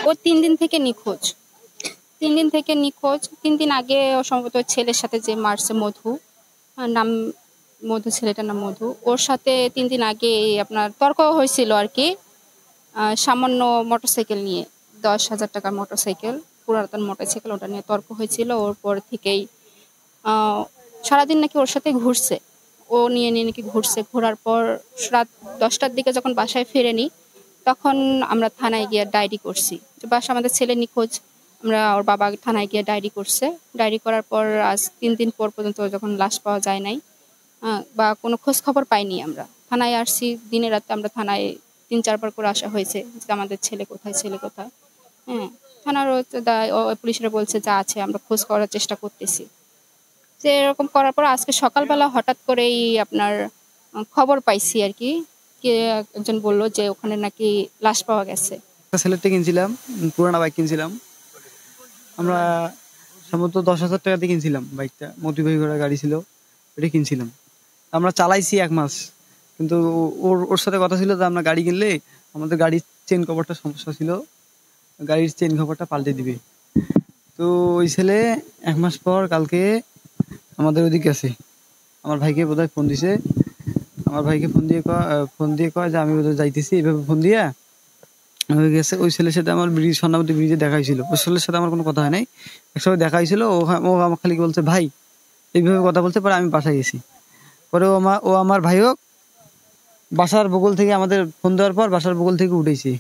ও 3 দিন থেকে নিখোঁজ। 3 দিন থেকে নিখোঁজ। 3 দিন আগে সম্ভবত ছেলের সাথে যে মারছে মধু, নাম মধু, ছেলেটার নাম মধু, ওর সাথে 3 দিন আগে আপনার তর্ক হয়েছিল আর কি, সামান্য মোটরসাইকেল নিয়ে, 10,000 টাকার মোটরসাইকেল, পুরাতন মোটরসাইকেল, ওটা নিয়ে তর্ক হয়েছিল। ওর পর থেকেই সারাদিন নাকি ওর সাথে ঘুরছে, ও নিয়ে নিয়ে নাকি ঘুরছে। ঘোরার পর রাত 10টার দিকে যখন বাসায় ফেরেনি, তখন আমরা থানায় গিয়ে ডায়েরি করছি যে বাসা আমাদের ছেলে নিখোঁজ। আমরা ওর বাবা থানায় গিয়ে ডায়েরি করছে। ডায়েরি করার পর আজ 3 দিন পর পর্যন্ত যখন লাশ পাওয়া যায় নাই, বা কোনো খোঁজ খবর পাইনি। আমরা থানায় আসছি, দিনে রাতে আমরা থানায় 3-4 বার করে আসা হয়েছে যে আমাদের ছেলে কোথায়, ছেলে কোথায়। হ্যাঁ, থানার পুলিশরা বলছে যা আছে আমরা খোঁজ করার চেষ্টা করতেছি। যে এরকম করার পর আজকে সকালবেলা হঠাৎ করেই আপনার খবর পাইছি আর কি, কে একজন বললো যে ওখানে নাকি লাশ পাওয়া গেছে। সিলেটে কিনছিলাম, পুরানা বাইক কিনছিলাম আমরা, সম্ভবত 10,000 টাকা দিয়ে কিনছিলাম বাইকটা। মোটিভাই করা গাড়ি ছিল, এটা কিনছিলাম। আমরা চালাইছি 1 মাস, কিন্তু ওর সাথে কথা ছিল যে আমরা গাড়ি কিনলে আমাদের গাড়ির চেন কভারটা সমস্যা ছিল, গাড়ির চেন কভারটা পাল্টে দিবে। তো ওই ছেলে 1 মাস পর কালকে আমাদের ওদিকে আছে, আমার ভাইকে বোধহয় ফোন দিছে। আমার ভাইকে ফোন দিয়ে কয় যে আমি বোধহয় যাইতেছি, এইভাবে ফোন দিয়া হয়ে গেছে। ওই ছেলের সাথে আমার ব্রিজ, সন্ধ্যাবতী ব্রিজে দেখা হয়েছিল। ওই ছেলের সাথে আমার কোনো কথা হয় নাই, একসময় দেখা হয়েছিল। ও আমার খালি বলছে ভাই, এইভাবে কথা বলছে। পরে আমি বাসায় গেছি, পরে ও আমার ভাই হোক বাসার বগল থেকে আমাদের ফোন দেওয়ার পর বাসার বগল থেকে উঠেছি।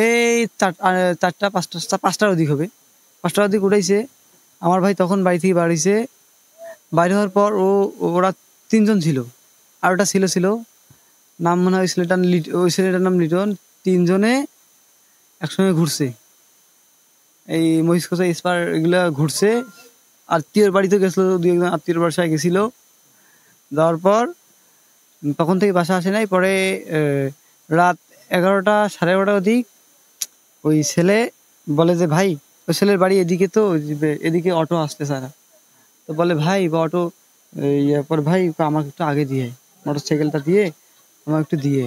এই 4টা 5টার অধিক হবে, 5টার অধিক উঠেছে। আমার ভাই তখন বাড়ি থেকে বাড়িছে। বাইরে হওয়ার পর ওরা 3জন ছিল, আর ওটা ছিল নাম মনে হয় ওই ছেলেটার নাম লিটন। 3জনে একসঙ্গে ঘুরছে, এই মহিষকচা স্পার এগুলা ঘুরছে। আত্মীয়র বাড়িতে গেছিল, 2-1 আত্মীয়র বাসায় গেছিল। যাওয়ার পর তখন থেকে বাসা আসে নাই। পরে রাত 11টা 11:30 অধিক ওই ছেলে বলে যে ভাই, ওই ছেলের বাড়ি এদিকে, তো এদিকে অটো আসতে সারা। তো বলে ভাই বা অটো পর ভাই আমাকে একটু আগে দিয়ে, মোটরসাইকেলটা দিয়ে আমাকে একটু দিয়ে।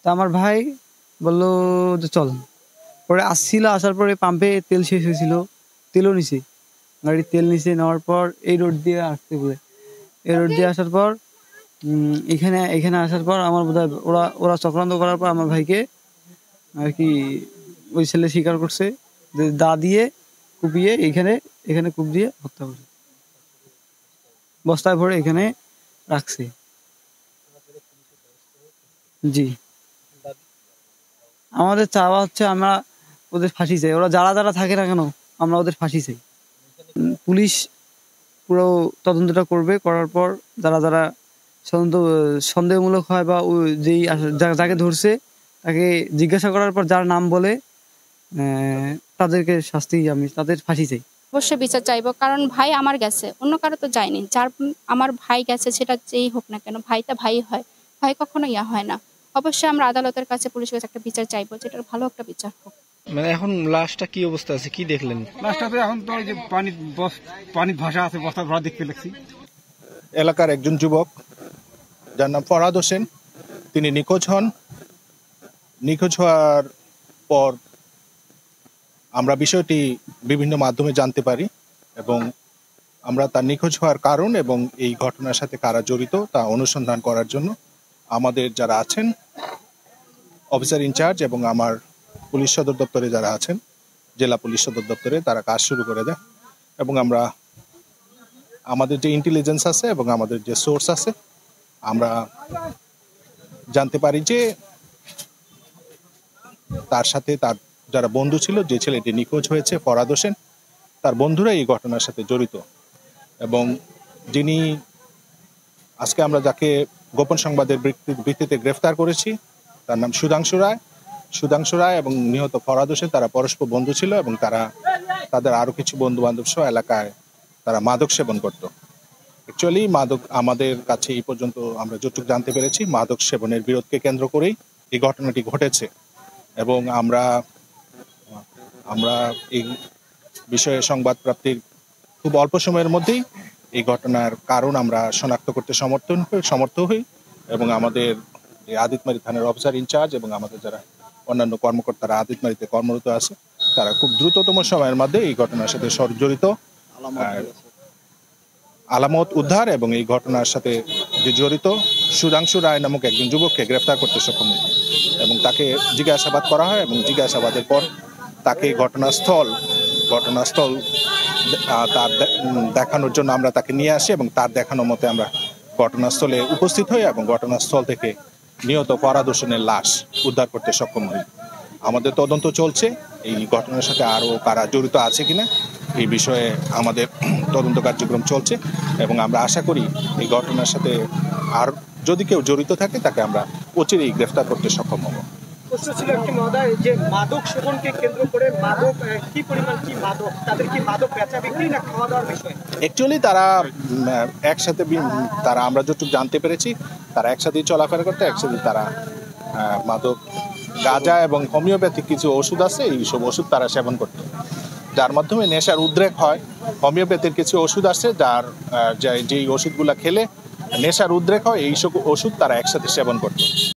তা আমার ভাই বললো যে চল। পরে আসছিল, আসার পরে পাম্পে তেল শেষ হয়েছিল, তেলও নিছে, গাড়ির তেল নিছে। নেওয়ার পর এই রোড দিয়ে আসতে বলে, এই রোড দিয়ে আসার পর এখানে আসার পর আমার বোধহয় ওরা চক্রান্ত করার পর আমার ভাইকে আর কি ওই ছেলে স্বীকার করছে যে দা দিয়ে কুপিয়ে এখানে কূপ দিয়ে হত্যা করছে, বস্তায় ভরে এখানে রাখছে। জি, আমাদের চাওয়া হচ্ছে আমরা ওদের ফাঁসি চাই। ওরা যারা থাকে না কেন, আমরা ওদের ফাঁসি চাই। পুলিশ পুরো তদন্তটা করবে, করার পর যারা সন্দেহমূলক হয় বা যাকে ধরছে তাকে জিজ্ঞাসা করার পর যার নাম বলে তাদেরকে শাস্তি, আমি তাদের ফাঁসি চাই। অবশ্যই বিচার চাইবো, কারণ ভাই আমার গেছে, অন্য কারো তো যায়নি। যার আমার ভাই গেছে সেটা যেই হোক না কেন, ভাইটা ভাই হয়, ভাই কখনো ইয়া হয় না। অবশ্যই আমরা আদালতের কাছে, পুলিশের কাছে একটা বিচার চাইবো, যেটার ভালো একটা বিচার হোক। মানে এখন লাশটা কি অবস্থা আছে, কি দেখলেন? লাশটা তো এখন তো ওই যে পানি ভাসা আছে, বস্তা ভরা দেখতে লাগছি। এলাকার একজন যুবক যার নাম ফরহাদ হোসেন, তিনি নিখোঁজ হন। নিখোঁজ হওয়ার পর আমরা বিষয়টি বিভিন্ন মাধ্যমে জানতে পারি এবং আমরা তার নিখোঁজ হওয়ার কারণ এবং এই ঘটনার সাথে কারা জড়িত তা অনুসন্ধান করার জন্য আমাদের যারা আছেন অফিসার ইনচার্জ এবং আমার পুলিশ সদর দপ্তরে যারা আছেন, জেলা পুলিশ সদর দপ্তরে, তারা কাজ শুরু করে দেয়। এবং আমরা আমাদের যে ইন্টেলিজেন্স আছে এবং আমাদের যে সোর্স আছে, আমরা জানতে পারি যে তার সাথে তার যারা বন্ধু ছিল, যে ছেলেটি নিখোঁজ হয়েছে ফরহাদ হোসেন, তার বন্ধুরা এই ঘটনার সাথে জড়িত। এবং যিনি আজকে আমরা যাকে গোপন সংবাদের ভিত্তিতে গ্রেফতার করেছি, তার নাম সুধাংশু রায় এবং নিহত ফরহাদ হোসেন, তারা পরস্পর বন্ধু ছিল এবং তাদের আরো কিছু বন্ধু বান্ধব সহ এলাকায় তারা মাদক সেবন করত। অ্যাকচুয়ালি মাদক, আমাদের কাছে এই পর্যন্ত আমরা যতটুকু জানতে পেরেছি, মাদক সেবনের বিরোধকে কেন্দ্র করেই এই ঘটনাটি ঘটেছে। এবং আমরা এই বিষয়ে সংবাদ প্রাপ্তির খুব অল্প সময়ের মধ্যেই এই ঘটনার কারণ আমরা শনাক্ত করতে সমর্থ হই এবং আমাদের আদিতমারি থানার অফিসার ইনচার্জ এবং আমাদের যারা অন্যান্য কর্মকর্তারা আদিতমারিতে কর্মরত আছে, তারা খুব দ্রুততম সময়ের মধ্যে এই ঘটনার সাথে জড়িত আলামত উদ্ধার এবং এই ঘটনার সাথে যে জড়িত সুধাংশু রায় নামক একজন যুবককে গ্রেফতার করতে সক্ষম হয় এবং তাকে জিজ্ঞাসাবাদ করা হয় এবং জিজ্ঞাসাবাদের পর তাকে ঘটনাস্থল তার দেখানোর জন্য আমরা তাকে নিয়ে আসি এবং তার দেখানো মতে আমরা ঘটনাস্থলে উপস্থিত হই এবং ঘটনাস্থল থেকে নিহত ফরহাদ হোসেনের লাশ উদ্ধার করতে সক্ষম হই। আমাদের তদন্ত চলছে এই ঘটনার সাথে আরও কারা জড়িত আছে কিনা এই বিষয়ে আমাদের তদন্ত কার্যক্রম চলছে এবং আমরা আশা করি এই ঘটনার সাথে আর যদি কেউ জড়িত থাকে তাকে আমরা অচিরেই গ্রেফতার করতে সক্ষম হব। প্রশ্ন ছিল একটি মহোদয়, যে মাদক সেবনকে কেন্দ্র করে মাদক কি পরিমাণ, কি মাদক, তাদের কি মাদক বেচা বিক্রি না খাওয়া দাওয়ার বিষয়? অ্যাকচুয়ালি তারা একসাথে তারা আমরা যতটুকু জানতে পেরেছি তারা একসাথেই চলাফেরা করতে, একসাথে তারা মাদক গাঁজা এবং হোমিওপ্যাথিক কিছু ওষুধ আছে, এইসব ওষুধ তারা সেবন করতো যার মাধ্যমে নেশার উদ্রেক হয়। হোমিওপ্যাথির কিছু ওষুধ আছে যেই ওষুধগুলা খেলে নেশার উদ্রেক হয়, এইসব ওষুধ তারা একসাথে সেবন করতো।